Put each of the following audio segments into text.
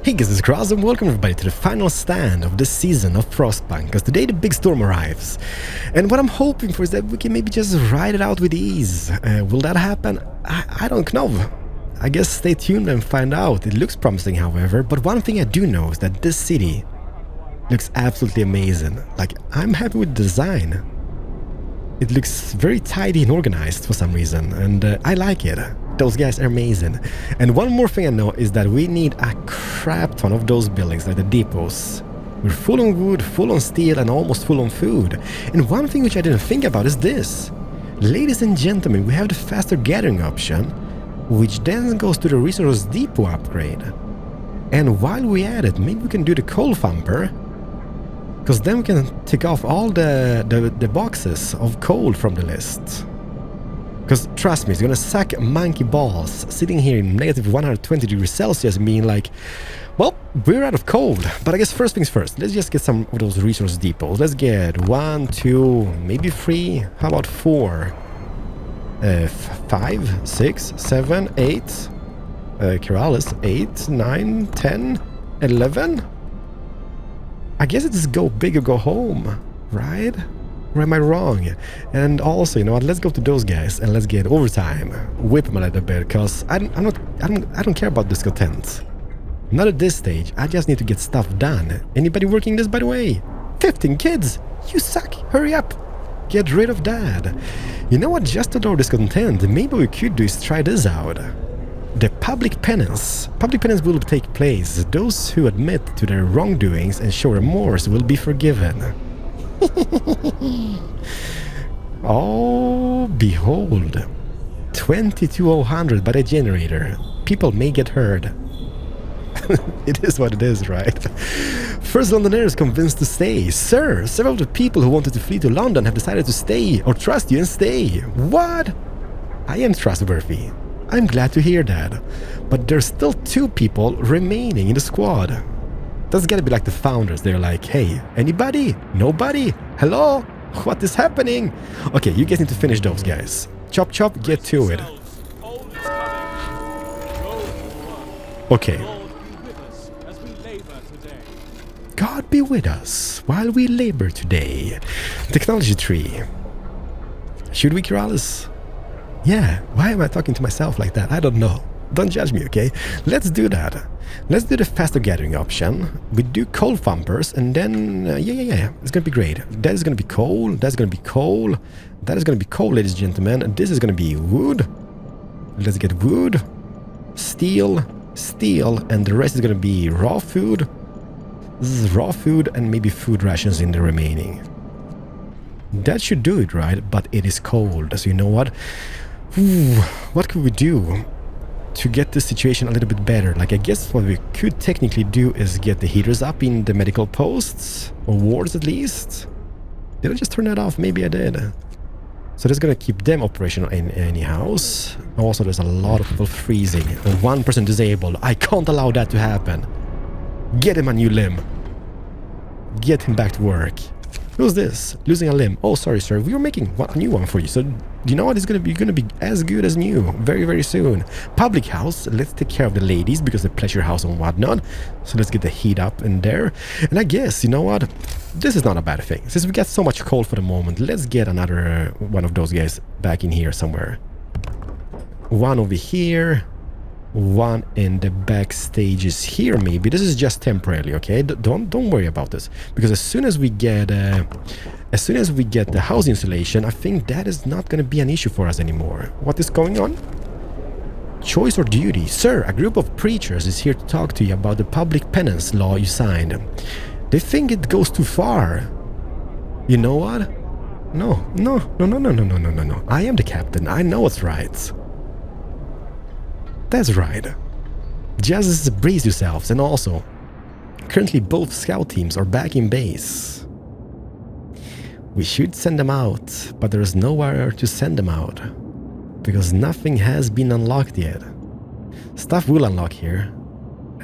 Hey guys, it's Keralis and welcome everybody to the final stand of this season of Frostpunk, because today the big storm arrives. And what I'm hoping for is that we can maybe just ride it out with ease. Will that happen? I don't know. I guess stay tuned and find out. It looks promising, however, but one thing I do know is that this city looks absolutely amazing. Like, I'm happy with the design. It looks very tidy and organized for some reason, and I like it. Those guys are amazing. And one more thing I know is that we need a crap ton of those buildings, like the depots. We're full on wood, full on steel, and almost full on food. And one thing which I didn't think about is this. Ladies and gentlemen, we have the faster gathering option, which then goes to the resource depot upgrade. And while we're at it, maybe we can do the coal Thumper, because then we can tick off all the boxes of coal from the list. Because trust me, it's gonna suck monkey balls sitting here in negative 120 degrees Celsius and being like, well, we're out of coal. But I guess first things first, let's just get some of those resource depots. Let's get 1, 2, maybe 3, how about 4? 5, 6, 7, 8. Keralis, 8, 9, 10, 11. I guess it's just go big or go home, right? Or am I wrong? And also, you know what? Let's go to those guys and let's get overtime. Whip them a little bit, cause I don't care about discontent. Not at this stage. I just need to get stuff done. Anybody working this, by the way? 15 kids. You suck. Hurry up. Get rid of that. You know what? Just to draw discontent, maybe we could do is try this out. The public penance. Public penance will take place. Those who admit to their wrongdoings and show remorse will be forgiven. Oh, behold. 2200 by the generator. People may get hurt. It is what it is, right? First Londoners convinced to stay. Sir, several of the people who wanted to flee to London have decided to stay or trust you and stay. What? I am trustworthy. I'm glad to hear that. But there's still 2 people remaining in the squad. That's gotta be like the founders. They're like, hey, anybody? Nobody? Hello? What is happening? Okay, you guys need to finish those guys. Chop chop, get to it. Okay. God be with us while we labor today. Technology tree. Should we, Keralis? Yeah, why am I talking to myself like that? I don't know. Don't judge me, okay? Let's do that. Let's do the faster gathering option. We do coal Thumpers, and then... yeah. It's gonna be great. That is gonna be coal. That's gonna be coal. That is gonna be coal, ladies and gentlemen. And this is gonna be wood. Let's get wood. Steel. Steel. And the rest is gonna be raw food. This is raw food and maybe food rations in the remaining. That should do it, right? But it is cold. So you know what? What could we do to get the situation a little bit better? Like, I guess what we could technically do is get the heaters up in the medical posts, or wards at least. Did I just turn that off? Maybe I did. So that's gonna keep them operational in any house. Also, there's a lot of people freezing. And 1 person disabled. I can't allow that to happen. Get him a new limb. Get him back to work. Who's this? Losing a limb. Oh, sorry, sir. We were making a new one for you. So, you know what? It's gonna be as good as new very, very soon. Public house. Let's take care of the ladies because the pleasure house and whatnot. So let's get the heat up in there. And I guess, you know what? This is not a bad thing. Since we got so much coal for the moment, let's get another one of those guys back in here somewhere. One over here. One in the back stages here, maybe. This is just temporarily, okay? Don't worry about this, because as soon as we get the house insulation, I think that is not going to be an issue for us anymore. What is going on? Choice or duty? Sir, a group of preachers is here to talk to you about the public penance law you signed. They think it goes too far. You know what? No. I am the captain. I know what's right. That's right. Just brace yourselves, and also, currently both scout teams are back in base. We should send them out, but there is nowhere to send them out, because nothing has been unlocked yet. Stuff will unlock here,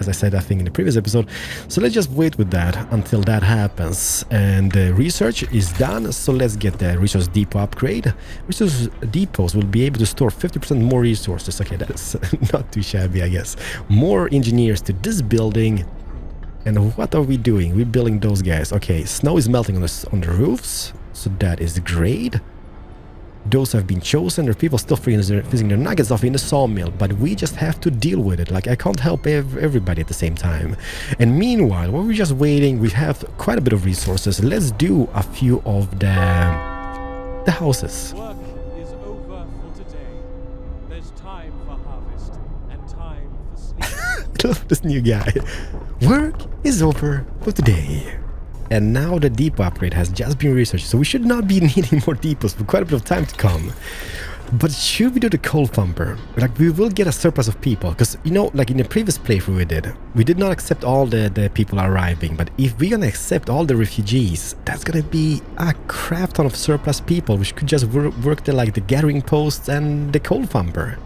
because I said that thing in the previous episode. So let's just wait with that until that happens. And the research is done, so let's get the resource depot upgrade. Resource depots will be able to store 50% more resources. Okay, that's not too shabby, I guess. More engineers to this building. And what are we doing? We're building those guys. Okay, snow is melting on the roofs, so that is great. Those have been chosen. There are people still freezing their nuggets off in the sawmill, but we just have to deal with it. Like, I can't help everybody at the same time. And meanwhile, while we're just waiting, we have quite a bit of resources. Let's do a few of the houses. Work is over for today. There's time for harvest and time for sleep. I love this new guy. Work is over for today. And now the depot upgrade has just been researched, so we should not be needing more depots for quite a bit of time to come. But should we do the coal thumper? Like, we will get a surplus of people, because, you know, like in the previous playthrough we did not accept all the people arriving, but if we're gonna accept all the refugees, that's gonna be a crap ton of surplus people, which could just work like the gathering posts and the coal thumper.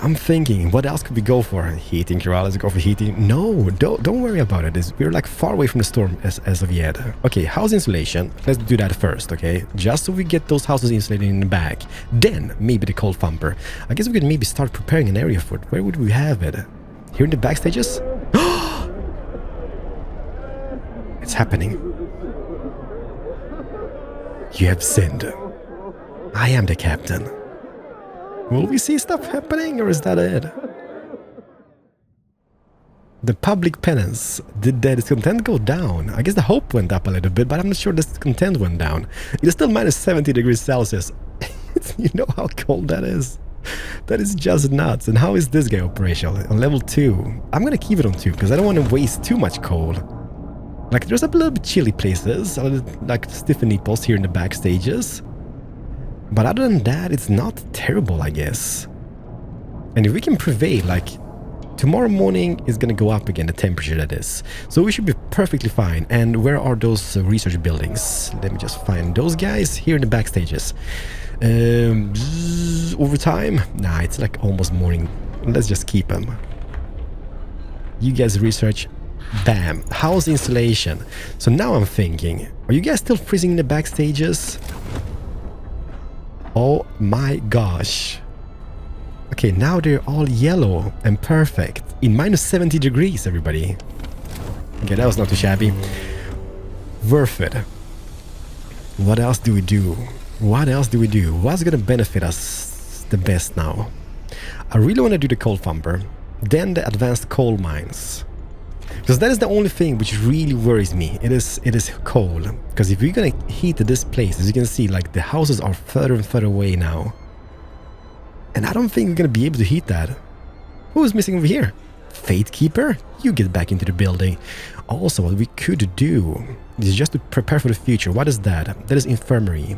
I'm thinking, what else could we go for? Heating, Keralis, go for heating? No, don't worry about it. We're like far away from the storm as of yet. Okay, house insulation. Let's do that first, okay? Just so we get those houses insulated in the back. Then, maybe the coal thumper. I guess we could maybe start preparing an area for it. Where would we have it? Here in the back stages? It's happening. You have sinned. I am the captain. Will we see stuff happening, or is that it? The public penance. Did the discontent go down? I guess the hope went up a little bit, but I'm not sure the discontent went down. It is still minus 70 degrees Celsius. You know how cold that is? That is just nuts. And how is this guy operational? On level 2. I'm gonna keep it on 2, because I don't want to waste too much coal. Like, there's a little bit chilly places, like stiff nipples here in the back stages. But other than that, it's not terrible, I guess. And if we can prevail, like, tomorrow morning is gonna go up again, the temperature that is. So we should be perfectly fine. And where are those research buildings? Let me just find those guys here in the back stages. Overtime? Nah, it's like almost morning. Let's just keep them. You guys research. Bam. House insulation. So now I'm thinking, are you guys still freezing in the back stages? Oh my gosh. Okay, now they're all yellow and perfect. In minus 70 degrees, everybody. Okay, that was not too shabby. Worth it. What else do we do? What else do we do? What's gonna benefit us the best now? I really want to do the coal thumper. Then the advanced coal mines. Because that is the only thing which really worries me. It is coal. Because if you're gonna heat this place, as you can see, like, the houses are further and further away now. And I don't think we're gonna be able to heat that. Who is missing over here? Fate Keeper? You get back into the building. Also, what we could do is just to prepare for the future. What is that? That is infirmary. You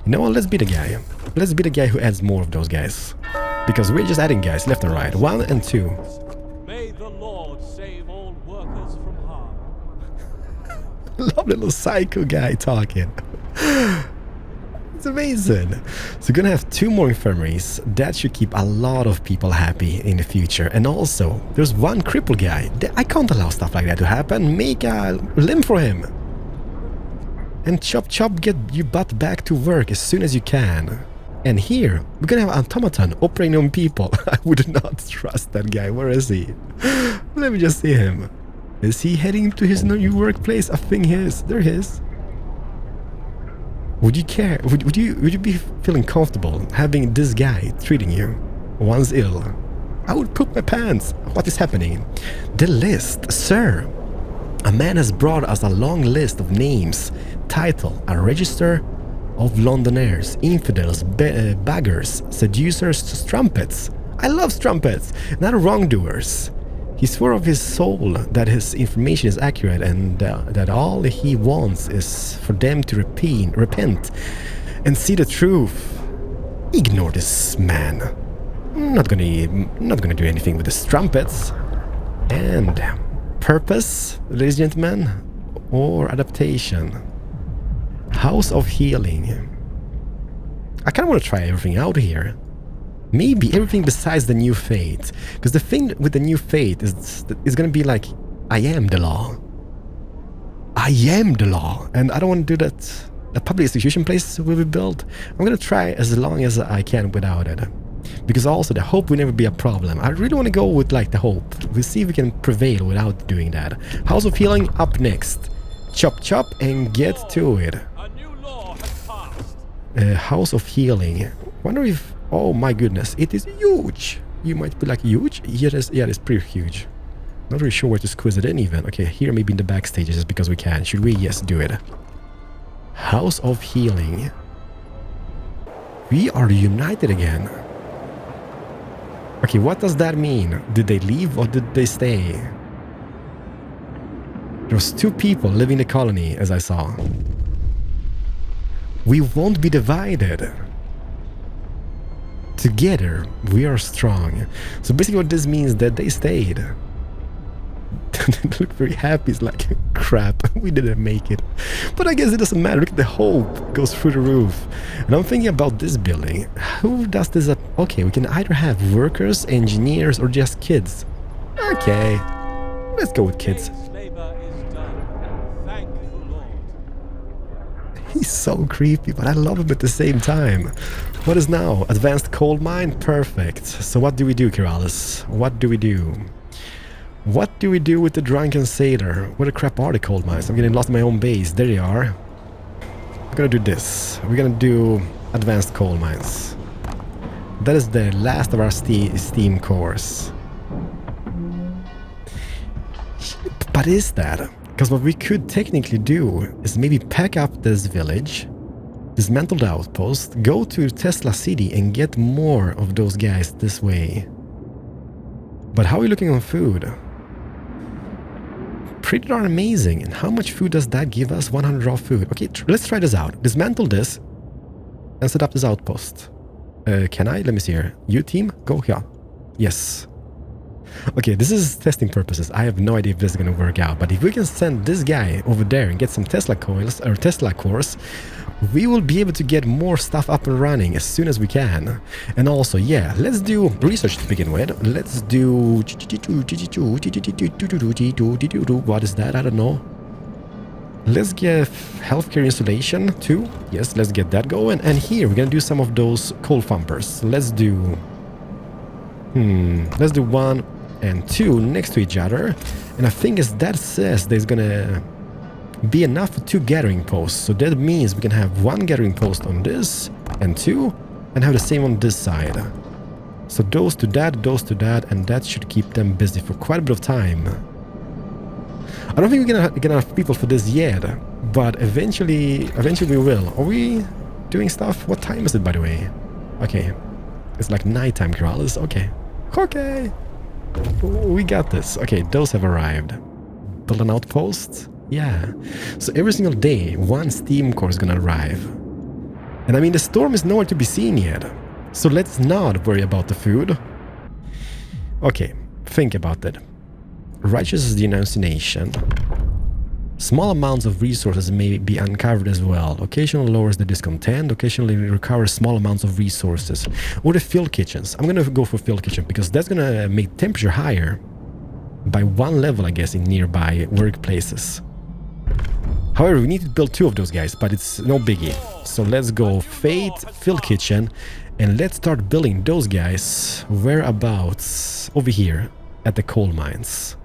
know what? Let's be the guy. Let's be the guy who adds more of those guys. Because we're just adding guys left and right. 1 and 2. May the Lord save all workers from harm. Love the little psycho guy talking. It's amazing. So we're gonna have 2 more infirmaries. That should keep a lot of people happy in the future. And also, there's 1 crippled guy. I can't allow stuff like that to happen. Make a limb for him. And chop chop, get your butt back to work as soon as you can. And here, we're gonna have an automaton operating on people. I would not trust that guy. Where is he? Let me just see him. Is he heading to his new workplace? I think he is. There he is. Would you care? Would you be feeling comfortable having this guy treating you once ill? I would poop my pants. What is happening? The list, sir. A man has brought us a long list of names. Title: a register of Londoners, infidels, beggars, seducers, strumpets. I love strumpets, not wrongdoers. He swore of his soul that his information is accurate and that all he wants is for them to repent and see the truth. Ignore this man. I'm not gonna do anything with the strumpets. And purpose, ladies and gentlemen, or adaptation. House of Healing. I kind of want to try everything out here. Maybe everything besides the new fate. Because the thing with the new fate is gonna be like, I am the law. I am the law. And I don't want to do that. A public execution place will be built. I'm gonna try as long as I can without it. Because also the hope will never be a problem. I really want to go with like the hope. We'll see if we can prevail without doing that. House of Healing up next. Chop chop and get to it. A new law has passed. House of Healing. Wonder if... Oh my goodness, it is huge. You might be like, huge? Yeah, it's pretty huge. Not really sure where to squeeze it in even. Okay, here maybe in the backstage just because we can. Should we? Yes, do it. House of Healing. We are united again. Okay, what does that mean? Did they leave or did they stay? There was 2 people living in the colony, as I saw. We won't be divided. Together, we are strong. So basically what this means that they stayed. They look very happy. It's like, crap, we didn't make it. But I guess it doesn't matter. Look at the hope goes through the roof. And I'm thinking about this building. Who does this up? Okay, we can either have workers, engineers, or just kids. Okay, let's go with kids. Its labor is done. Thank the Lord. He's so creepy, but I love him at the same time. What is now? Advanced coal mine? Perfect. So what do we do, Keralis? What do we do? What do we do with the drunken sailor? Where the crap are the coal mines? I'm getting lost in my own base. There they are. We're gonna do this. We're gonna do advanced coal mines. That is the last of our steam cores. But is that? Because what we could technically do is maybe pack up this village, dismantle the outpost, go to Tesla City and get more of those guys this way. But how are we looking on food? Pretty darn amazing. And how much food does that give us? 100 raw food. Okay, let's try this out. Dismantle this and set up this outpost. Can I? Let me see here. You team, go here. Yes. Okay, this is testing purposes. I have no idea if this is going to work out. But if we can send this guy over there and get some Tesla coils or Tesla cores, we will be able to get more stuff up and running as soon as we can. And also, yeah, let's do research to begin with. Let's do... What is that? I don't know. Let's get healthcare installation too. Yes, let's get that going. And here, we're going to do some of those coal thumpers. Let's do... Let's do 1 and 2 next to each other. And I think as that says, there's going to be enough for 2 gathering posts. So that means we can have 1 gathering post on this and 2 and have the same on this side. So those to that, and that should keep them busy for quite a bit of time. I don't think we're gonna get enough people for this yet, but eventually we will. Are we doing stuff? What time is it, by the way? Okay, it's like nighttime, Keralis. Okay, we got this. Okay, those have arrived. Build an outpost. Yeah, so every single day 1 steam core is gonna arrive. And I mean, the storm is nowhere to be seen yet, so let's not worry about the food. Okay, think about that. Righteous denunciation. Small amounts of resources may be uncovered as well. Occasionally lowers the discontent, occasionally recovers small amounts of resources. Or the field kitchens. I'm gonna go for field kitchen because that's gonna make temperature higher by 1 level, I guess, in nearby workplaces. However, we need to build 2 of those guys, but it's no biggie. So let's go Fate, Field Kitchen, and let's start building those guys whereabouts over here at the coal mines.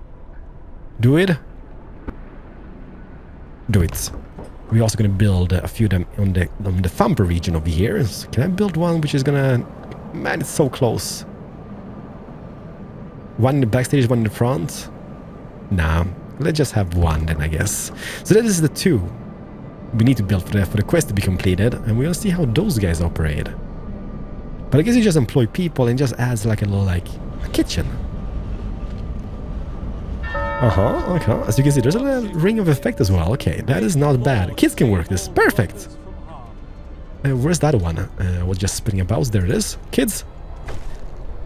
Do it. Do it. We're also going to build a few of them on the Thumper region over here. So can I build one which is going to... Man, it's so close. 1 in the backstage, 1 in the front. Nah. Let's just have 1 then, I guess. So that is the 2 we need to build for the quest to be completed, and we'll see how those guys operate. But I guess you just employ people and just adds like a little, like, a kitchen. Okay. As you can see, there's a little ring of effect as well. Okay, that is not bad. Kids can work this. Perfect. Where's that one? We're just spinning about. There it is. Kids.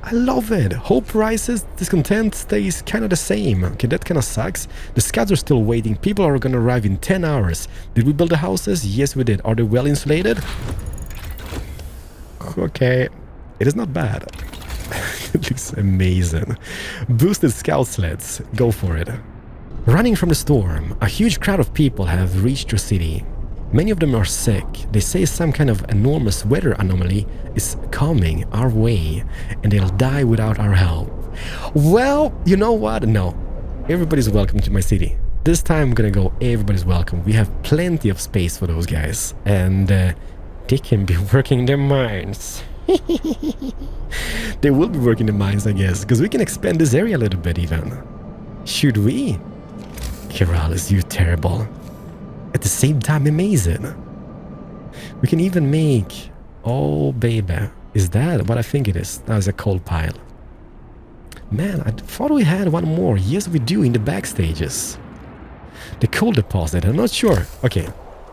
I love it. Hope rises, discontent stays kind of the same. Okay, that kind of sucks. The scouts are still waiting. People are gonna arrive in 10 hours. Did we build the houses? Yes, we did. Are they well insulated? Okay. It is not bad. It looks amazing. Boosted scout sleds. Go for it. Running from the storm, a huge crowd of people have reached your city. Many of them are sick. They say some kind of enormous weather anomaly is coming our way, and they'll die without our help. Well, you know what? No. Everybody's welcome to my city. This time I'm gonna go everybody's welcome. We have plenty of space for those guys, and they can be working their mines. They will be working the mines, I guess, because we can expand this area a little bit even. Should we? Keralis, you're terrible. At the same time, amazing. We can even make... Oh, baby. Is that what I think it is? That is a coal pile. Man, I thought we had one more. Yes, we do in the back stages. The coal deposit, I'm not sure. Okay,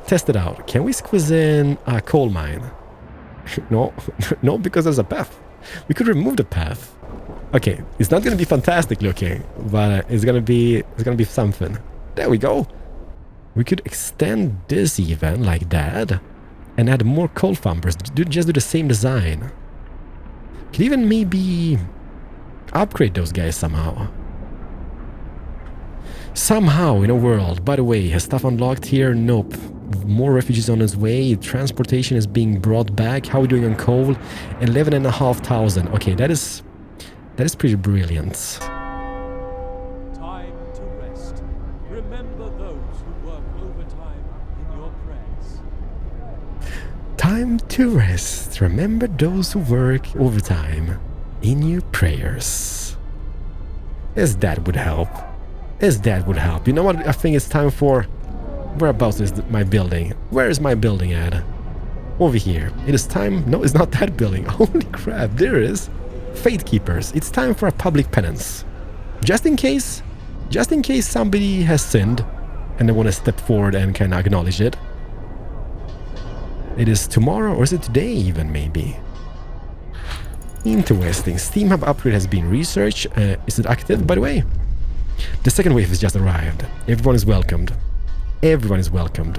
test it out. Can we squeeze in a coal mine? No, no, because there's a path. We could remove the path. Okay, it's not gonna be fantastic looking, but it's gonna be something. There we go. We could extend this even like that and add more coal thumpers. Just do the same design. Could even maybe upgrade those guys somehow. Somehow in a world. By the way, has stuff unlocked here? Nope. More refugees on its way. Transportation is being brought back. How are we doing on coal? 11,500. Okay, that is pretty brilliant. Time to rest. Remember those who work overtime in your prayers. Time to rest. Remember those who work overtime in your prayers. As that would help. As that would help. You know what I think it's time for? Whereabouts is my building? Where is my building at? Over here. It is time... No, it's not that building. Holy crap, there it is. Fate Keepers. It's time for a public penance. Just in case somebody has sinned and they want to step forward and kind of acknowledge it. It is tomorrow, or is it today even, maybe? Interesting. Steam Hub upgrade has been researched. Is it active, by the way? The second wave has just arrived. Everyone is welcomed. Everyone is welcomed.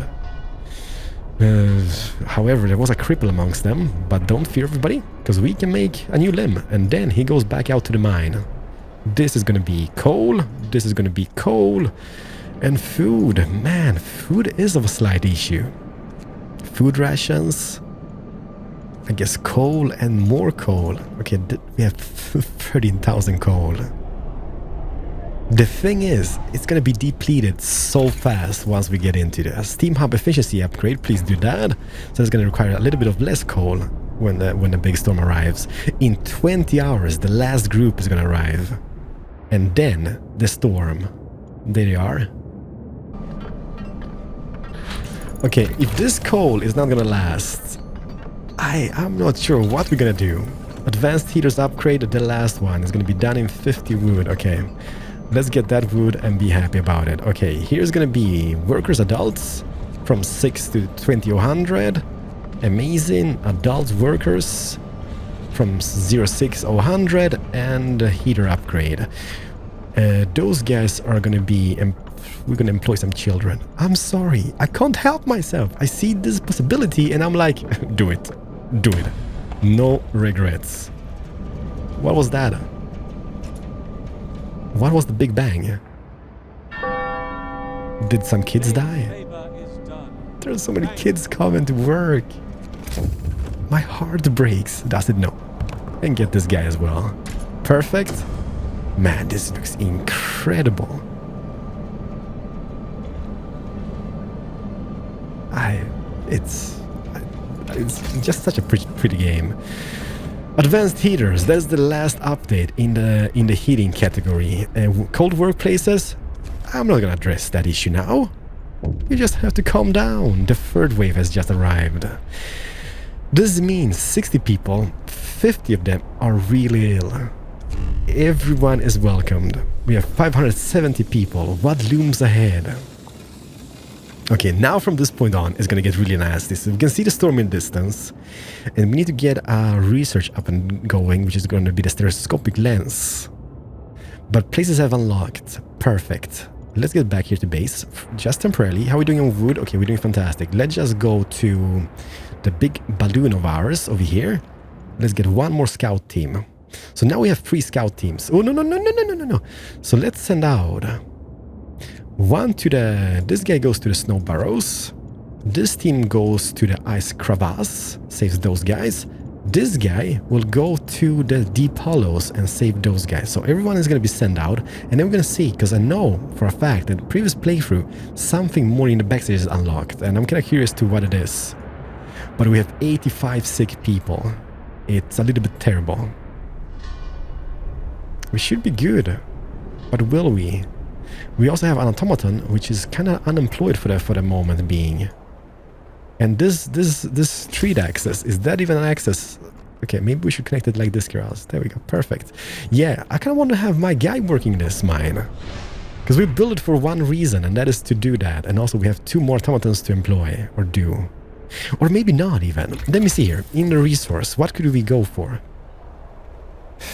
However, there was a cripple amongst them, but don't fear everybody, because we can make a new limb, and then he goes back out to the mine. This is gonna be coal, this is gonna be coal, and food. Man, food is of a slight issue. Food rations, I guess coal and more coal. Okay, we have 13,000 coal. The thing is, it's gonna be depleted so fast once we get into the Steam Hub efficiency upgrade. Please do that. So it's gonna require a little bit of less coal when the big storm arrives. In 20 hours, the last group is gonna arrive, and then the storm. There they are. Okay, if this coal is not gonna last, I'm not sure what we're gonna do. Advanced heaters upgrade. The last one is gonna be done in 50 wood. Okay. Let's get that wood and be happy about it. Okay, here's gonna be workers adults from 6 to 20,000. Amazing. Adult workers from 06,000 and heater upgrade. Those guys are gonna be... we're gonna employ some children. I'm sorry, I can't help myself. I see this possibility and I'm like, do it. Do it. No regrets. What was that? What was the Big Bang? Did some kids die? There are so many kids coming to work. My heart breaks. Does it? No. And get this guy as well. Perfect. Man, this looks incredible. It's just such a pretty game. Advanced heaters, that's the last update in the heating category. Cold workplaces, I'm not gonna address that issue now. You just have to calm down. The third wave has just arrived. This means 60 people, 50 of them are really ill. Everyone is welcomed. We have 570 people. What looms ahead? Okay, now from this point on, it's gonna get really nasty. So we can see the storm in distance, and we need to get our research up and going, which is going to be the stereoscopic lens. But places have unlocked. Perfect. Let's get back here to base, just temporarily. How are we doing on wood? Okay, we're doing fantastic. Let's just go to the big balloon of ours over here. Let's get one more scout team. So now we have 3 scout teams. Oh, no. So let's send out one to the... This guy goes to the snow burrows. This team goes to the ice crevasse, saves those guys. This guy will go to the deep hollows and save those guys. So everyone is going to be sent out, and then we're going to see, because I know for a fact that the previous playthrough, something more in the backstage is unlocked, and I'm kind of curious to what it is. But we have 85 sick people. It's a little bit terrible. We should be good, but will we? We also have an automaton, which is kind of unemployed for the moment being. And this street access, is that even an access? Okay, maybe we should connect it like this, Keralis. There we go, perfect. Yeah, I kind of want to have my guy working this mine. Because we built it for one reason, and that is to do that. And also we have 2 more automatons to employ, or do. Or maybe not even. Let me see here. In the resource, what could we go for?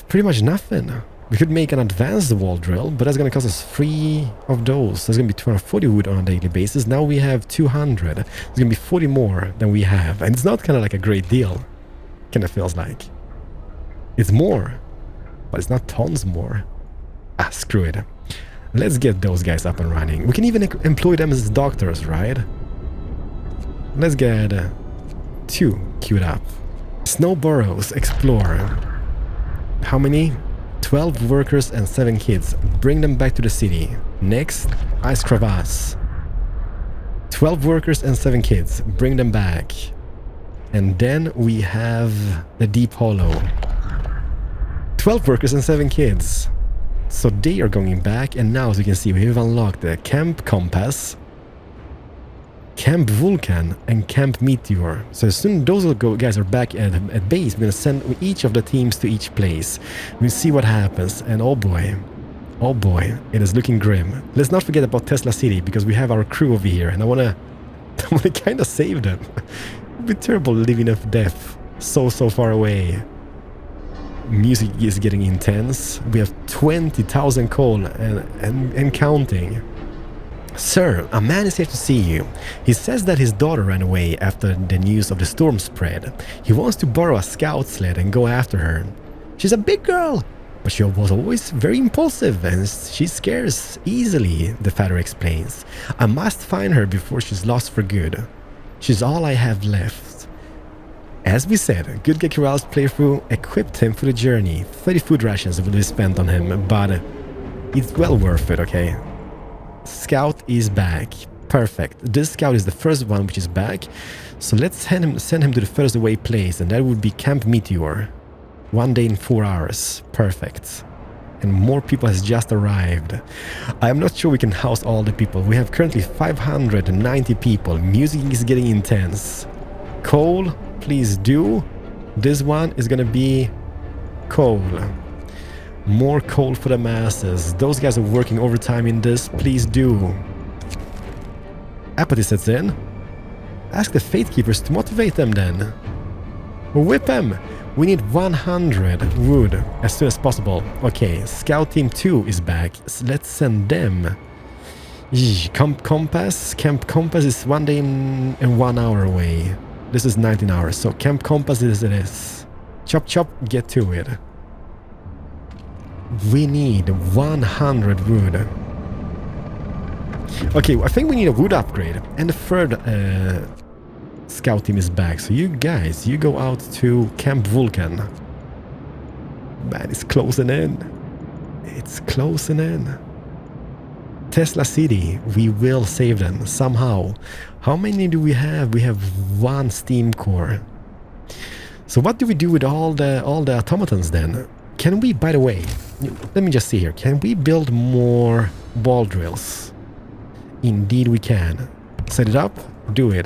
Pretty much nothing. We could make an advanced wall drill, but that's going to cost us 3 of those. That's going to be 240 wood on a daily basis. Now we have 200. There's going to be 40 more than we have. And it's not kind of like a great deal. Kind of feels like. It's more, but it's not tons more. Ah, screw it. Let's get those guys up and running. We can even employ them as doctors, right? Let's get 2 queued up. Snow burrows, explore. How many? 12 workers and 7 kids. Bring them back to the city. Next, ice crevasse. 12 workers and 7 kids. Bring them back. And then we have the deep hollow. 12 workers and 7 kids. So they are going back, and now as you can see we have unlocked the Camp Compass, Camp Vulcan, and Camp Meteor. So as soon as those guys are back at base, we're gonna send each of the teams to each place. We'll see what happens, and oh boy, it is looking grim. Let's not forget about Tesla City, because we have our crew over here, and I wanna kind of save them. It'd be terrible living off death so far away. Music is getting intense. We have 20,000 coal and counting. Sir, a man is here to see you. He says that his daughter ran away after the news of the storm spread. He wants to borrow a scout sled and go after her. She's a big girl, but she was always very impulsive and she scares easily, the father explains. I must find her before she's lost for good. She's all I have left. As we said, good guy Keralis playthrough equipped him for the journey. 30 food rations will be spent on him, but it's well worth it, okay? Scout is back. Perfect. This scout is the first one which is back. So let's send him to the first away place, and that would be Camp Meteor. 1 day in 4 hours. Perfect. And more people has just arrived. I'm not sure we can house all the people. We have currently 590 people. Music is getting intense. Coal, please do. This one is gonna be coal. More coal for the masses. Those guys are working overtime in this. Please do. Apathy sets in. Ask the Fate Keepers to motivate them then. Whip them. We need 100 wood as soon as possible. Okay, Scout Team 2 is back. So let's send them. Camp Compass. Camp Compass is 1 day and 1 hour away. This is 19 hours. So Camp Compass is it is. Chop chop, get to it. We need 100 wood. Okay, I think we need a wood upgrade. And the third scout team is back. So you guys, you go out to Camp Vulcan. Man, it's closing in. It's closing in. Tesla City, we will save them somehow. How many do we have? We have 1 steam core. So what do we do with all the automatons then? Can we, by the way, let me just see here. Can we build more ball drills? Indeed we can. Set it up, do it.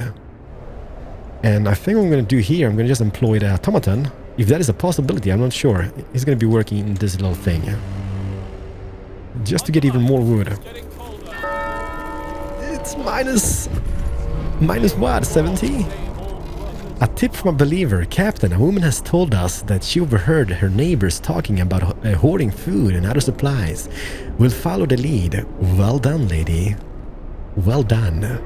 And I think what I'm going to do here, I'm going to just employ the automaton. If that is a possibility, I'm not sure. He's going to be working in this little thing. Just to get even more wood. It's minus what, 70? A tip from a believer. Captain, a woman has told us that she overheard her neighbors talking about hoarding food and other supplies. We'll follow the lead. Well done, lady. Well done.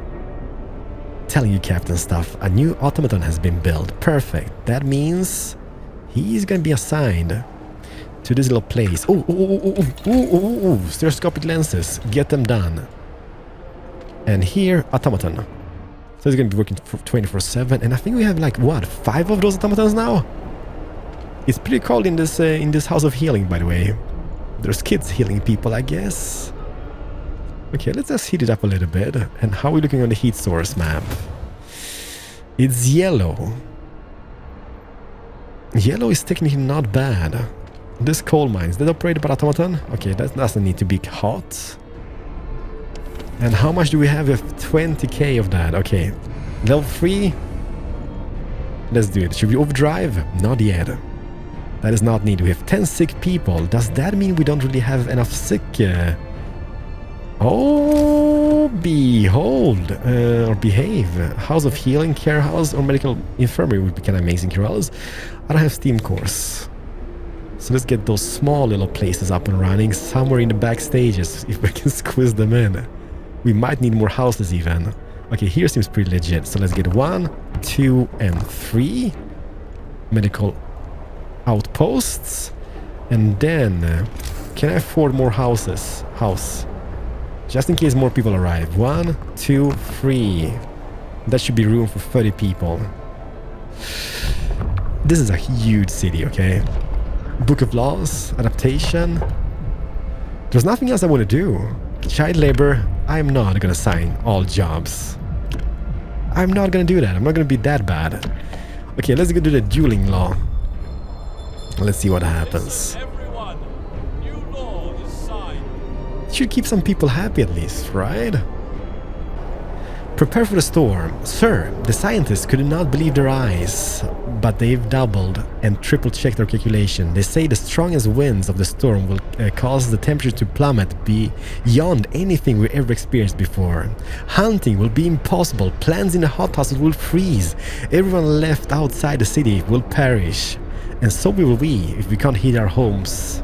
Telling you, Captain stuff. A new automaton has been built. Perfect. That means He's gonna be assigned to this little place. Stereoscopic lenses. Get them done. And here, automaton. So he's gonna be working for 24/7. And I think we have like, what, 5 of those automatons now? It's pretty cold in this house of healing, by the way. There's kids healing people, I guess. Okay, let's just heat it up a little bit. And how are we looking on the heat source map? It's yellow. Yellow is technically not bad. This coal mine, is that operated by automaton? Okay, that doesn't need to be hot. And how much do we have? We have 20k of that. Okay, level 3. Let's do it. Should we overdrive? Not yet. That is not needed. We have 10 sick people. Does that mean we don't really have enough sick? Oh, behold, or behave. House of healing, care house, or medical infirmary would be kind of amazing. Keralis. I don't have steam cores. So let's get those small little places up and running somewhere in the back stages if we can squeeze them in. We might need more houses even. Okay, here seems pretty legit. So let's get 1, 2, and 3 medical outposts. And then, can I afford more houses? Just in case more people arrive. 1, 2, 3. That should be room for 30 people. This is a huge city, okay? Book of Laws, adaptation. There's nothing else I want to do. Child labor, I'm not gonna sign all jobs. I'm not gonna do that. I'm not gonna be that bad. Okay, let's go do the dueling law. Let's see what happens. Everyone, new law is signed. Should keep some people happy at least, right? Prepare for the storm. Sir, the scientists could not believe their eyes, but they've doubled and triple checked their calculation. They say the strongest winds of the storm will cause the temperature to plummet beyond anything we ever experienced before. Hunting will be impossible. Plants in the hothouses will freeze. Everyone left outside the city will perish. And so will we if we can't heat our homes.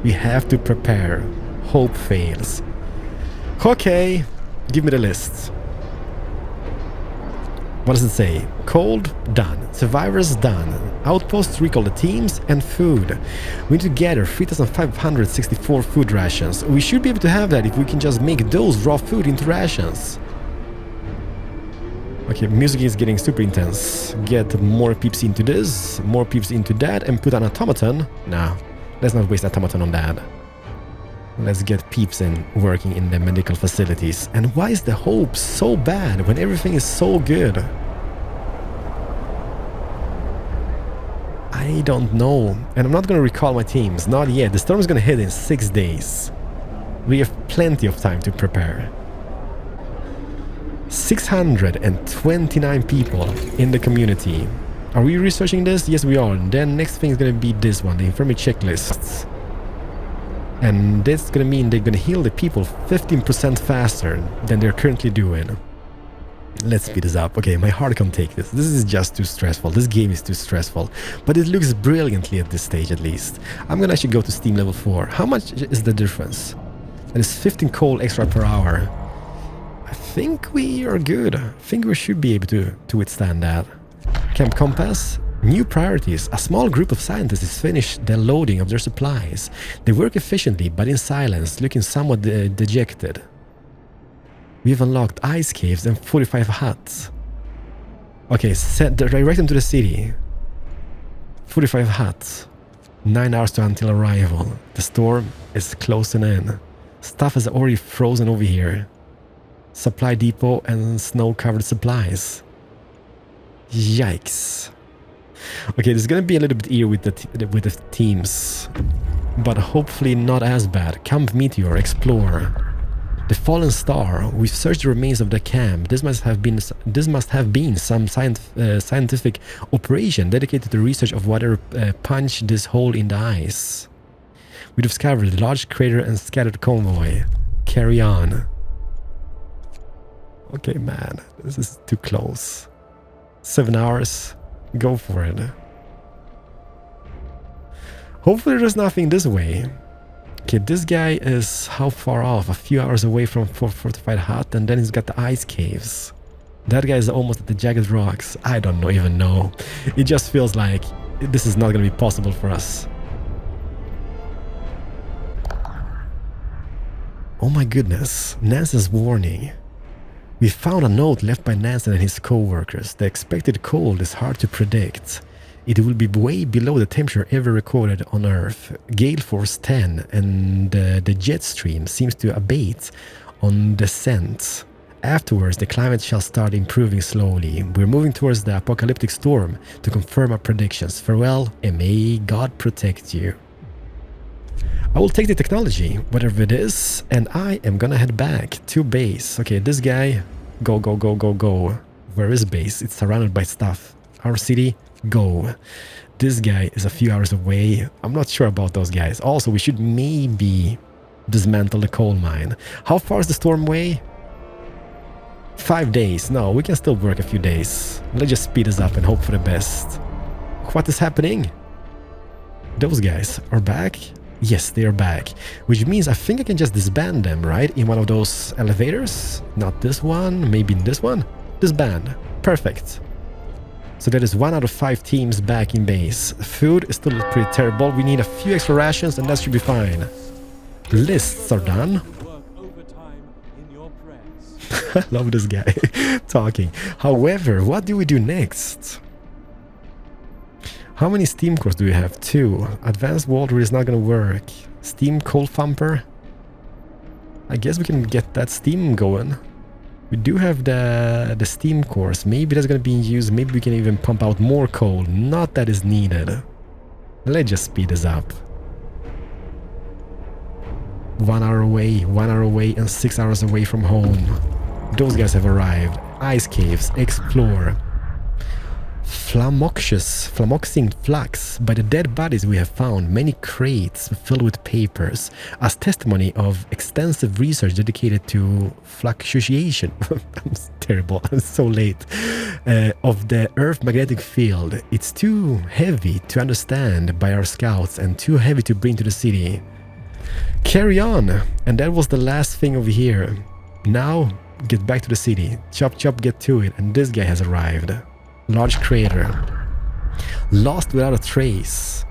We have to prepare. Hope fails. Okay, give me the list. What does it say? Cold, done. Survivors, done. Outposts, recall the teams, and food. We need to gather 3,564 food rations. We should be able to have that if we can just make those raw food into rations. Okay, music is getting super intense. Get more peeps into this, more peeps into that, and put an automaton. Nah, let's not waste automaton on that. Let's get peeps in working in the medical facilities. And why is the hope so bad when everything is so good? I don't know. And I'm not gonna recall my teams. Not yet. The storm is gonna hit in 6 days. We have plenty of time to prepare. 629 people in the community. Are we researching this? Yes, we are. And then next thing is gonna be this one, the infirmary checklists. And that's gonna mean they're gonna heal the people 15% faster than they're currently doing. Let's speed this up. Okay, my heart can't take this. This is just too stressful. This game is too stressful. But it looks brilliantly at this stage at least. I'm gonna actually go to Steam level 4. How much is the difference? That is 15 coal extra per hour. I think we are good. I think we should be able to withstand that. Camp Compass. New priorities. A small group of scientists has finished the loading of their supplies. They work efficiently, but in silence, looking somewhat dejected. We've unlocked ice caves and 45 huts. Okay, direct them to the city. 45 huts. 9 hours until arrival. The storm is closing in. Stuff is already frozen over here. Supply depot and snow-covered supplies. Yikes. Okay, this is gonna be a little bit eerie with the teams, but hopefully not as bad. Camp Meteor, explore. The fallen star. We've searched the remains of the camp. This must have been some scientific operation dedicated to the research of whatever punched this hole in the ice. We discovered a large crater and scattered convoy. Carry on. Okay, man, this is too close. 7 hours. Go for it. Hopefully there's nothing this way. Okay, this guy is how far off? A few hours away from fortified hut, and then he's got the ice caves. That guy is almost at the jagged rocks. I don't even know. It just feels like this is not gonna be possible for us. Oh my goodness, Nansen's warning. We found a note left by Nansen and his co-workers. The expected cold is hard to predict. It will be way below the temperature ever recorded on Earth. Gale force 10 and the jet stream seems to abate on descent. Afterwards, the climate shall start improving slowly. We're moving towards the apocalyptic storm to confirm our predictions. Farewell, and may God protect you. I will take the technology, whatever it is, and I am gonna head back to base. Okay, this guy, go, go, go, go, go. Where is base? It's surrounded by stuff. Our city, go. This guy is a few hours away. I'm not sure about those guys. Also, we should maybe dismantle the coal mine. How far is the storm away? 5 days. No, we can still work a few days. Let's just speed this up and hope for the best. What is happening? Those guys are back? Yes, they are back. Which means I think I can just disband them, right? In one of those elevators? Not this one, maybe in this one? Disband. Perfect. So that is 1 out of 5 teams back in base. Food is still pretty terrible. We need a few extra rations and that should be fine. Lists are done. I love this guy talking. However, what do we do next? How many steam cores do we have? 2. Advanced water is not gonna work. Steam coal thumper. I guess we can get that steam going. We do have the steam cores. Maybe that's gonna be in use. Maybe we can even pump out more coal. Not that is needed. Let's just speed this up. 1 hour away, 1 hour away, and 6 hours away from home. Those guys have arrived. Ice caves, explore. Flamoxing flux. By the dead bodies we have found many crates filled with papers as testimony of extensive research dedicated to fluctuation. I'm terrible, I'm so late. Of the Earth magnetic field. It's too heavy to understand by our scouts and too heavy to bring to the city. Carry on. And that was the last thing over here. Now get back to the city. Chop chop, get to it. And this guy has arrived. Large crater. Lost without a trace.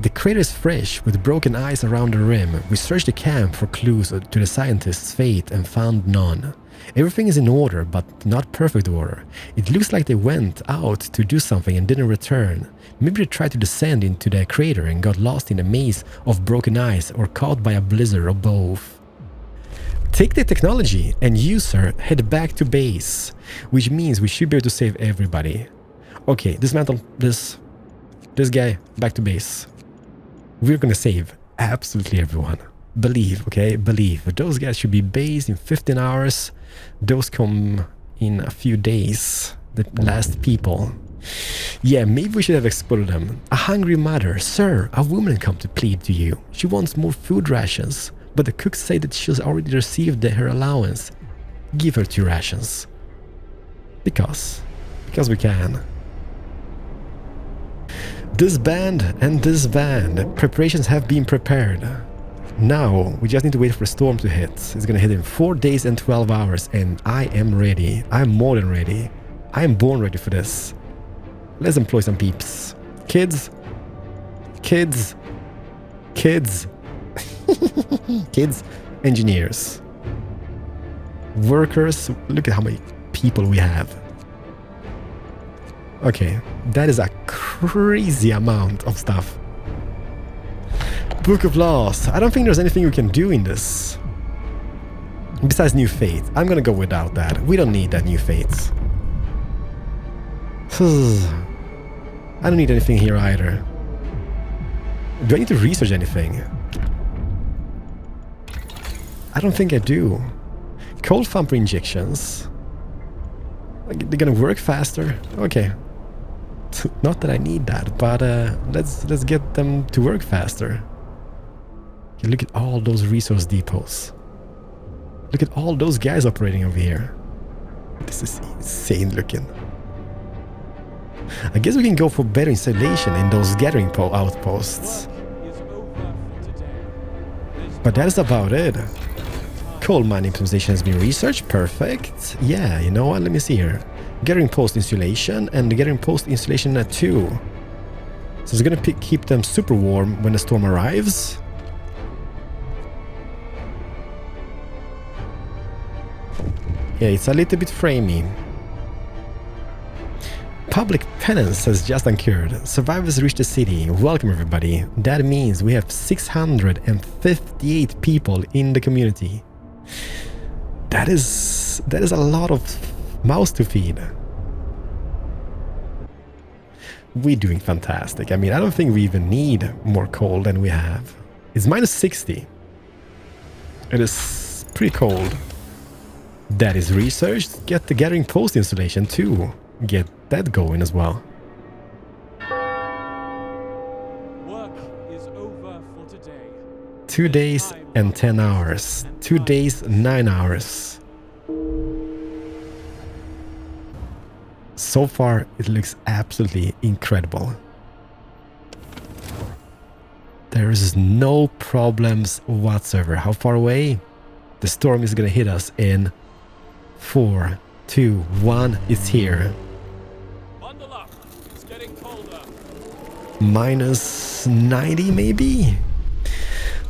The crater is fresh with broken ice around the rim. We searched the camp for clues to the scientist's fate and found none. Everything is in order, but not perfect order. It looks like they went out to do something and didn't return. Maybe they tried to descend into the crater and got lost in a maze of broken ice or caught by a blizzard or both. Take the technology and user head back to base, which means we should be able to save everybody. Okay, dismantle this guy, back to base. We're gonna save absolutely everyone. Believe, okay, believe. Those guys should be based in 15 hours. Those come in a few days, the last people. Yeah, maybe we should have exploded them. A hungry mother. Sir, a woman come to plead to you. She wants more food rations. But the cooks say that she's already received her allowance. Give her 2 rations. Because we can. Disband and disband. Preparations have been prepared. Now, we just need to wait for a storm to hit. It's gonna hit in 4 days and 12 hours, and I am ready. I'm more than ready. I am born ready for this. Let's employ some peeps. Kids. Kids. Kids. Kids, engineers, workers. Look at how many people we have. Okay, that is a crazy amount of stuff. Book of Laws. I don't think there's anything we can do in this besides new fate. I'm gonna go without that. We don't need that new fate. I don't need anything here either. Do I need to research anything? I don't think I do. Cold Thumper injections. They're gonna work faster. Okay. Not that I need that, but let's get them to work faster. Okay, look at all those resource depots. Look at all those guys operating over here. This is insane looking. I guess we can go for better installation in those gathering outposts. But that is about it. Coal mining optimization has been researched. Perfect. Yeah, you know what? Let me see here. Gathering post installation and the gathering post installation at 2. So it's gonna keep them super warm when the storm arrives. Yeah, it's a little bit framey. Public penance has just occurred. Survivors reached the city. Welcome everybody. That means we have 658 people in the community. That is a lot of mouths to feed. We're doing fantastic. I mean, I don't think we even need more coal than we have. It's minus 60. It is pretty cold. That is researched. Get the gathering post installation too. Get that going as well. Work is over for today. 2 days and 10 hours. 2 days, 9 hours. So far, it looks absolutely incredible. There is no problems whatsoever. How far away? The storm is gonna hit us in 4, 2, 1. It's here. Bundle up. It's getting colder. Minus 90 maybe?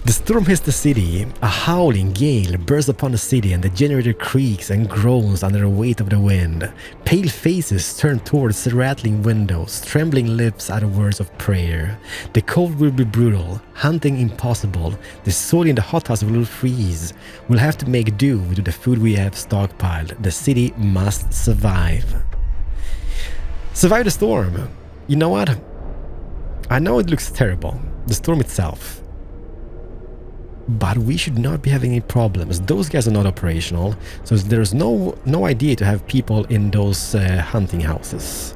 The storm hits the city. A howling gale bursts upon the city and the generator creaks and groans under the weight of the wind. Pale faces turn towards the rattling windows, trembling lips utter words of prayer. The cold will be brutal, hunting impossible. The soil in the hothouse will freeze. We'll have to make do with the food we have stockpiled. The city must survive. Survive the storm. You know what? I know it looks terrible, the storm itself. But we should not be having any problems. Those guys are not operational, so there's no idea to have people in those hunting houses.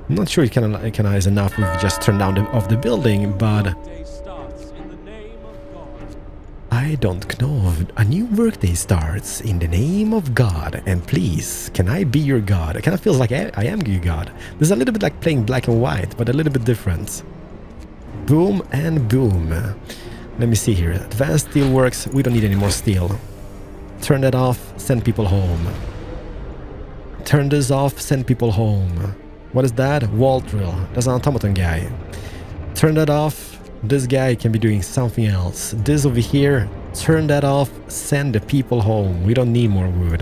I'm not sure it is enough if we just turn down off the building, but Day starts in the name of God. I don't know. A new workday starts in the name of God, and please, can I be your God? It kind of feels like I am your God. There's a little bit like playing black and white, but a little bit different. Boom and boom. Let me see here. Advanced steel works. We don't need any more steel. Turn that off. Send people home. Turn this off. Send people home. What is that? Wall drill. That's an automaton guy. Turn that off. This guy can be doing something else. This over here. Turn that off. Send the people home. We don't need more wood.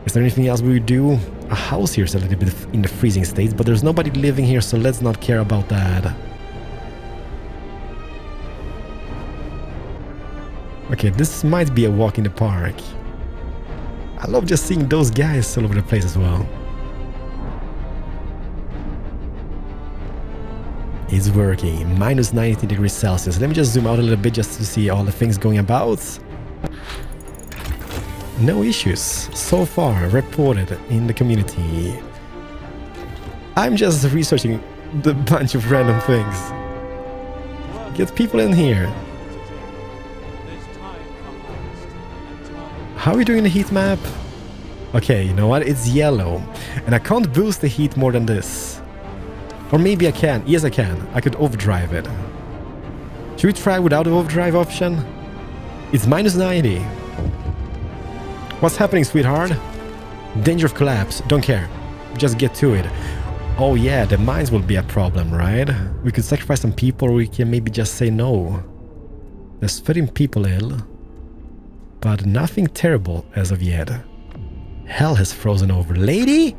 Is there anything else we would do? A house here is a little bit in the freezing state, but there's nobody living here, so let's not care about that. Okay, this might be a walk in the park. I love just seeing those guys all over the place as well. It's working. Minus 90 degrees Celsius. Let me just zoom out a little bit just to see all the things going about. No issues so far reported in the community. I'm just researching the bunch of random things. Get people in here. How are we doing the heat map? Okay, you know what? It's yellow. And I can't boost the heat more than this. Or maybe I can. Yes, I can. I could overdrive it. Should we try without the overdrive option? It's minus 90. What's happening, sweetheart? Danger of collapse. Don't care. Just get to it. Oh yeah, the mines will be a problem, right? We could sacrifice some people, or we can maybe just say no. There's 13 people ill. But nothing terrible as of yet. Hell has frozen over. Lady?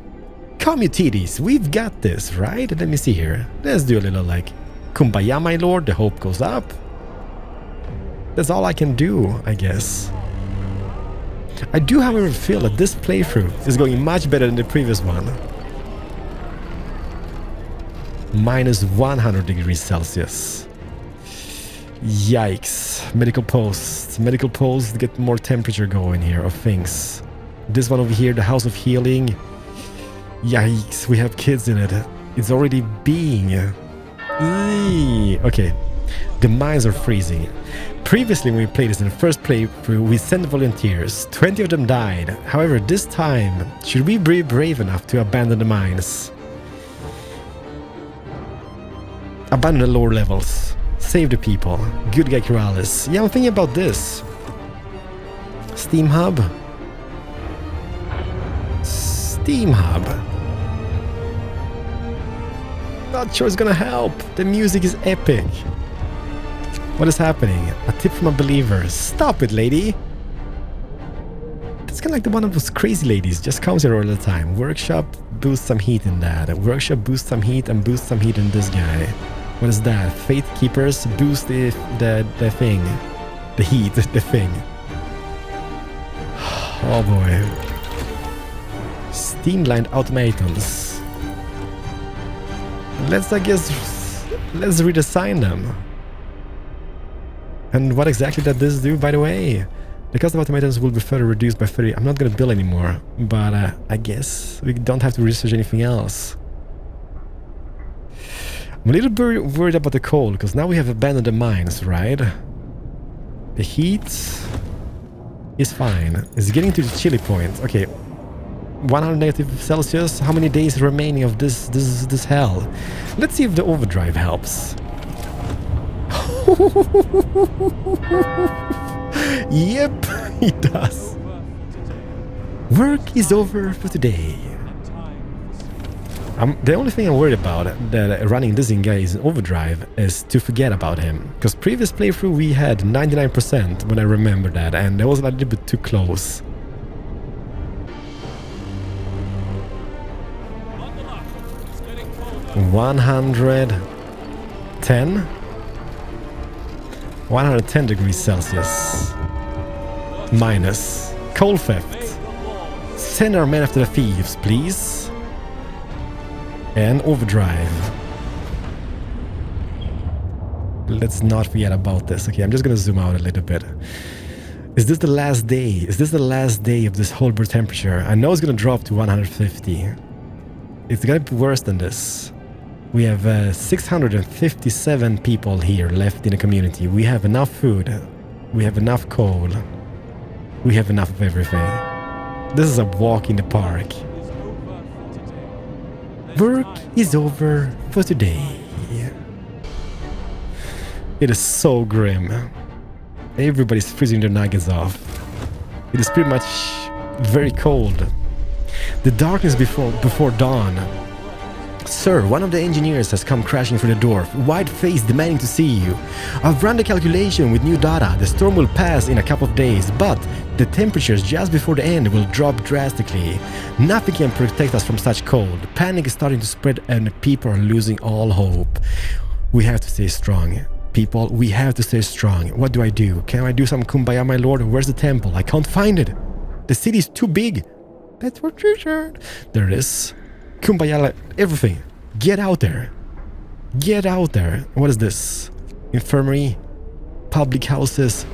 Calm your titties. We've got this, right? Let me see here. Let's do a little like Kumbaya, my lord. The hope goes up. That's all I can do, I guess. I do, however, feel that this playthrough is going much better than the previous one. Minus 100 degrees Celsius. Yikes. Medical posts. Medical posts get more temperature going here of things. This one over here, the House of Healing. Yikes, we have kids in it. It's already being... Okay. The mines are freezing. Previously, when we played this in the first playthrough, we sent volunteers. 20 of them died. However, this time, should we be brave enough to abandon the mines? Abandon the lower levels. Save the people. Good guy Keralis. Yeah, I'm thinking about this. Steam Hub. Steam Hub. not sure it's gonna help. The music is epic. What is happening? A tip from a believer. Stop it, lady. It's kind of like the one of those crazy ladies. Just comes here all the time. Workshop, boost some heat in that. Workshop, boost some heat, and boost some heat in this guy. What is that? Faith Keepers, boost the thing. The heat, the thing. Oh boy. Streamlined automatons. Let's redesign them. And what exactly does this do, by the way? The cost of automatons will be further reduced by 30. I'm not gonna build anymore, but I guess we don't have to research anything else. I'm a little worried about the coal, because now we have abandoned the mines, right? The heat is fine. It's getting to the chilly point. Okay. 100 negative Celsius. How many days remaining of this hell? Let's see if the overdrive helps. Yep, it does. Work is over for today. The only thing I'm worried about that running this in guy is overdrive is to forget about him. Because previous playthrough we had 99% when I remember that, and that was a little bit too close. $110? 110 degrees Celsius. Minus. Coal theft. Send our men after the thieves, please. And overdrive. Let's not forget about this. Okay, I'm just gonna zoom out a little bit. Is this the last day? Is this the last day of this whole temperature? I know it's gonna drop to 150. It's gonna be worse than this. We have 657 people here left in the community. We have enough food. We have enough coal. We have enough of everything. This is a walk in the park. Work is over for today. It is so grim. Everybody's freezing their nuggets off. It is pretty much very cold. The darkness before dawn. Sir, one of the engineers has come crashing through the door, white-faced demanding to see you. I've run the calculation with new data. The storm will pass in a couple of days, but the temperatures just before the end will drop drastically. Nothing can protect us from such cold. Panic is starting to spread and people are losing all hope. We have to stay strong. People, we have to stay strong. What do I do? Can I do some kumbaya, my lord? Where's the temple? I can't find it. The city is too big. That's what you said. There it is. Kumbaya, everything. Get out there. Get out there. What is this? Infirmary, public houses,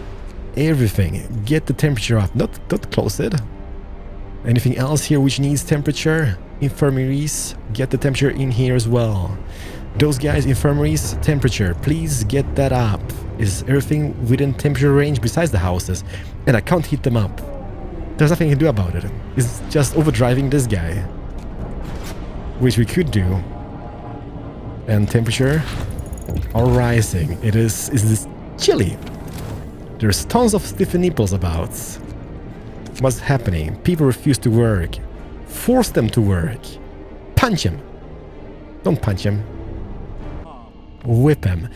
everything. Get the temperature up. Not close it. Anything else here which needs temperature? Infirmaries, get the temperature in here as well. Those guys, infirmaries, temperature, please get that up. Is everything within temperature range besides the houses? And I can't heat them up. There's nothing I can do about it. It's just overdriving this guy. Which we could do. And temperature are rising. It is this chilly. There's tons of stiff nipples about. What's happening? People refuse to work. Force them to work. Punch him. Don't punch him. Whip him.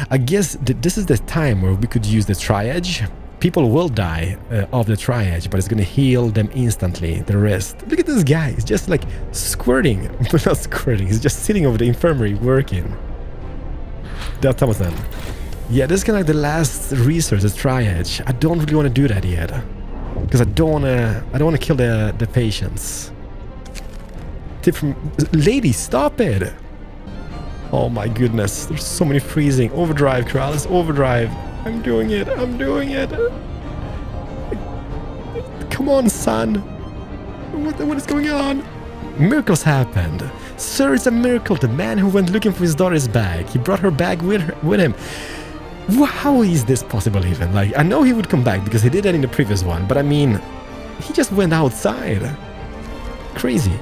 I guess this is the time where we could use the triage. People will die of the triage, but it's gonna heal them instantly. The rest. Look at this guy. He's just like squirting. Not squirting. He's just sitting over the infirmary working. The automaton. Yeah, this is kind of like the last resource, the triage. I don't really want to do that yet, because I don't want to kill the patients. Tip from lady, stop it! Oh my goodness, there's so many freezing. Overdrive, Keralis, overdrive. I'm doing it. I'm doing it. Come on, son. What is going on? Miracles happened. Sir, it's a miracle. The man who went looking for his daughter's bag, he brought her bag with him. How is this possible even? Like, I know he would come back because he did that in the previous one, but I mean, he just went outside. Crazy.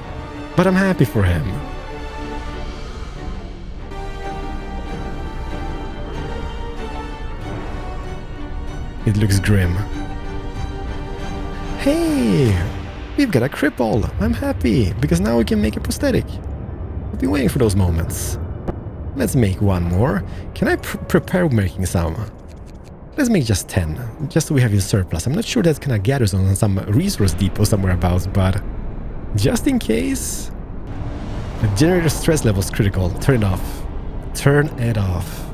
But I'm happy for him. It looks grim. Hey! We've got a cripple! I'm happy, because now we can make a prosthetic. I've been waiting for those moments. Let's make one more. Can I prepare making some? Let's make just 10, just so we have in surplus. I'm not sure that's gonna get us on some resource depot somewhere about, but just in case. The generator stress level is critical. Turn it off. Turn it off.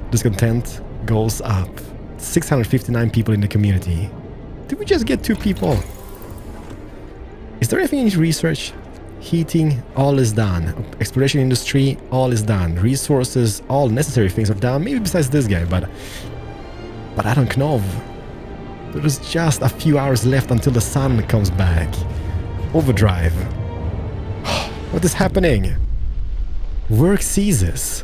Discontent goes up. 659 people in the community. Did we just get 2 people? Is there anything in research? Heating, all is done. Exploration industry, all is done. Resources, all necessary things are done. Maybe besides this guy, but I don't know. There's just a few hours left until the sun comes back. Overdrive. What is happening? Work ceases.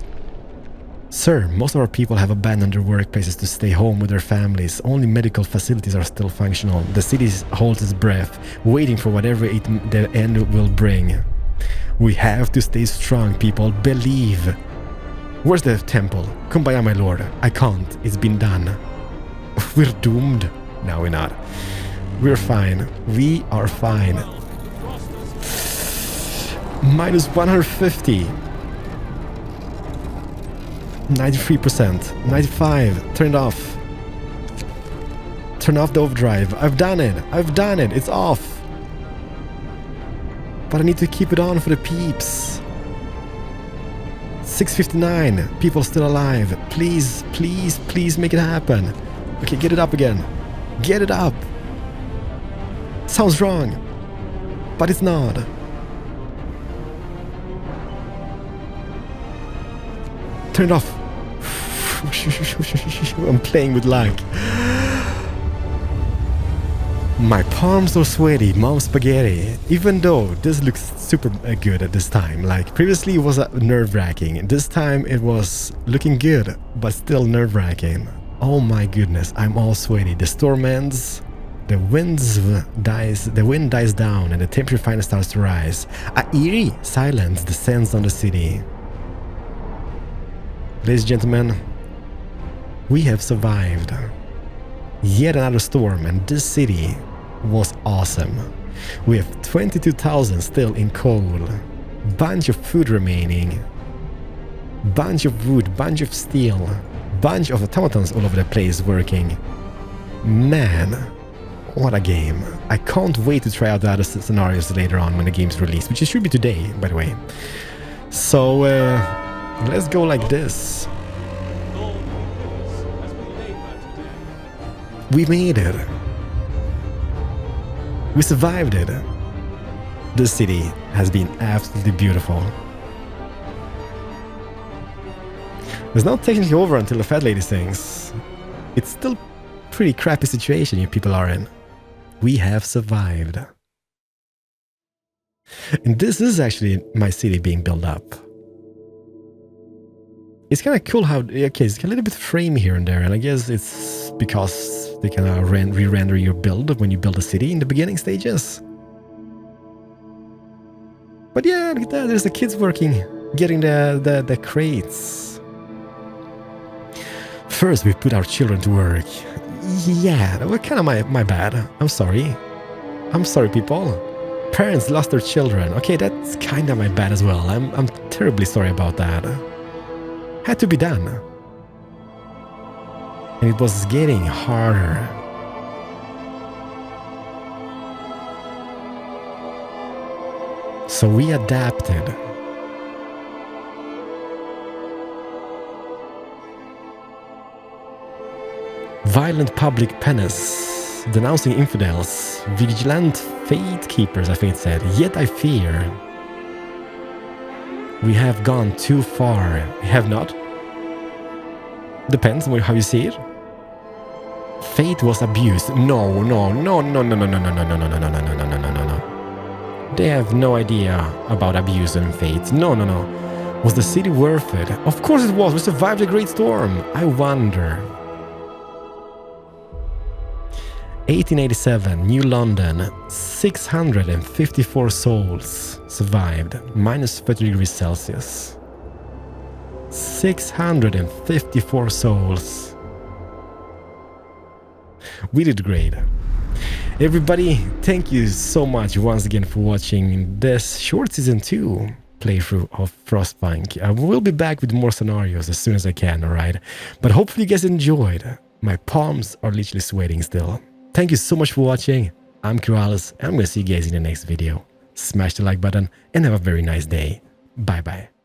Sir, most of our people have abandoned their workplaces to stay home with their families. Only medical facilities are still functional. The city holds its breath, waiting for whatever the end will bring. We have to stay strong, people. Believe. Where's the temple? Kumbaya, my lord. I can't. It's been done. We're doomed. No, we're not. We're fine. We are fine. Minus 150. 93%. 95. Turn it off. Turn off the overdrive. I've done it. I've done it. It's off. But I need to keep it on for the peeps. 659. People still alive. Please, please, please make it happen. Okay, get it up again. Get it up. Sounds wrong. But it's not. Turn it off. I'm playing with lag. My palms are sweaty, mom spaghetti. Even though this looks super good at this time. Like previously it was nerve-wracking. This time it was looking good, but still nerve-wracking. Oh my goodness, I'm all sweaty. The storm ends. The wind dies down and the temperature finally starts to rise. A eerie silence descends on the city. Ladies and gentlemen, we have survived yet another storm, and this city was awesome. We have 22,000 still in coal, bunch of food remaining, bunch of wood, bunch of steel, bunch of automatons all over the place working. Man, what a game. I can't wait to try out the other scenarios later on when the game's released, which it should be today, by the way. So, let's go like this. We made it. We survived it. This city has been absolutely beautiful. It's not technically over until the fat lady sings. It's still pretty crappy situation you people are in. We have survived. And this is actually my city being built up. It's kind of cool how, okay, it's a little bit framey here and there, and I guess it's because they kind of re-render your build when you build a city in the beginning stages. But yeah, look at that, there's the kids working, getting the crates. First, we put our children to work. Yeah, that was kind of my bad. I'm sorry. I'm sorry, people. Parents lost their children. Okay, that's kind of my bad as well. I'm terribly sorry about that. Had to be done. And it was getting harder. So we adapted. Violent public penance, denouncing infidels, vigilant faith keepers, I think it said. Yet I fear. We have gone too far. We have not. Depends on how you see it. Faith was abused. No. They have no idea about abuse and faith. No. Was the city worth it? Of course it was. We survived a great storm. I wonder. 1887, New London, 654 souls survived, minus 30 degrees Celsius. 654 souls. We did great. Everybody, thank you so much once again for watching this short season 2 playthrough of Frostpunk. I will be back with more scenarios as soon as I can, alright? But hopefully you guys enjoyed. My palms are literally sweating still. Thank you so much for watching. I'm Keralis, and I'm going to see you guys in the next video. Smash the like button and have a very nice day. Bye bye.